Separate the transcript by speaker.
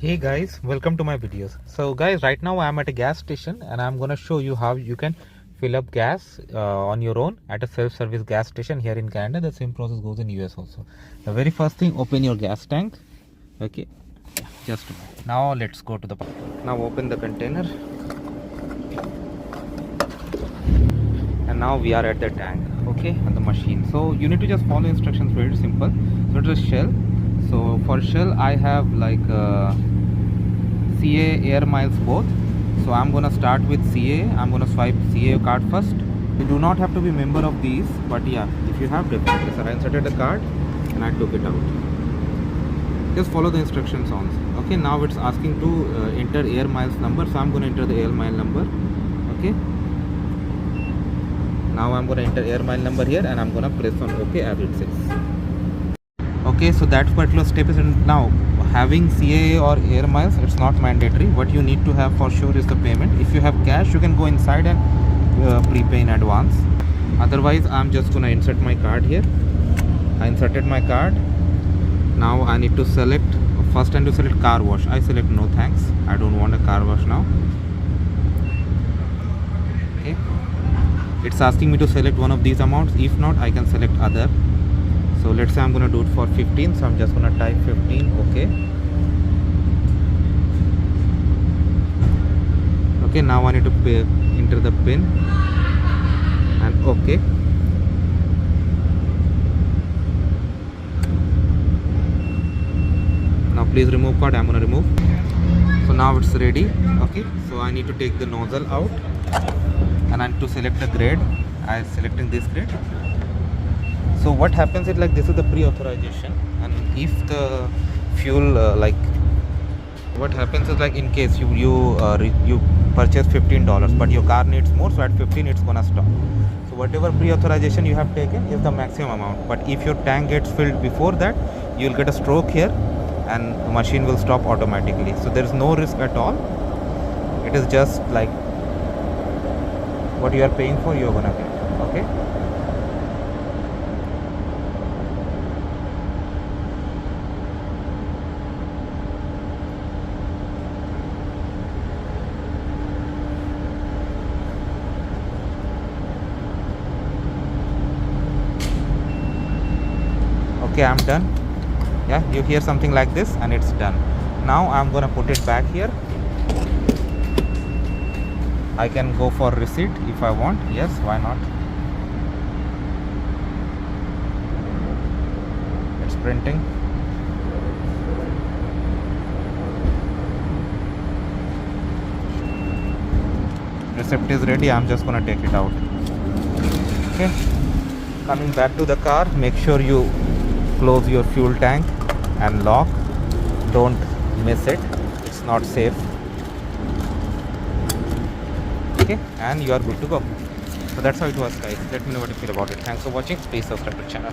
Speaker 1: Hey guys, welcome to my videos. So guys, right now I am at a gas station and I'm gonna show you how you can fill up gas on your own at a self-service gas station here in Canada. The same process goes in US also. The very first thing, open your gas tank. Okay, just a minute. Now let's go to the now open the container, and now we are at the tank, okay, on the machine. So you need to just follow instructions, very simple. So it is shell. So for shell I have like CA air miles both. So I'm gonna start with CA. I'm gonna swipe CA card first. You do not have to be member of these, but yeah, if you have, definitely. So I inserted the card and I took it out. Just follow the instructions on. Okay, now it's asking to enter air miles number, so I'm gonna enter the air mile number. Okay, now I'm gonna enter air mile number here and I'm gonna press on OK as it says. Okay, so that particular step is in. Now having CA or air miles, it's not mandatory. What you need to have for sure is the payment. If you have cash, you can go inside and prepay in advance. Otherwise, I'm just gonna insert my card here. I inserted my card. Now I need to select, first I need to select car wash. I select no thanks, I don't want a car wash now. Okay, it's asking me to select one of these amounts. If not, I can select other. So let's say I'm gonna do it for 15, so I'm just gonna type 15. Okay, okay, now I need to enter the pin and okay. Now please remove card. I'm gonna remove. So now it's ready. Okay, so I need to take the nozzle out and I need to select the grade. I'm selecting this grade. So what happens is, like, this is the pre-authorization, and if the fuel what happens is, like, in case you purchase $15 but your car needs more, so at 15 it's gonna stop. So whatever pre-authorization you have taken is the maximum amount, but if your tank gets filled before that, you'll get a stroke here and the machine will stop automatically. So there is no risk at all. It is just like what you are paying for, you're gonna get. Okay, okay, I'm done. Yeah, you hear something like this and it's done. Now I'm gonna put it back here. I can go for receipt if I want. Yes, why not? It's printing. Receipt is ready. I'm just gonna take it out. Okay, coming back to the car, make sure you close your fuel tank and lock. Don't miss it, it's not safe. Okay, and you are good to go. So that's how it was, guys. Let me know what you feel about it. Thanks for watching. Please subscribe to the channel.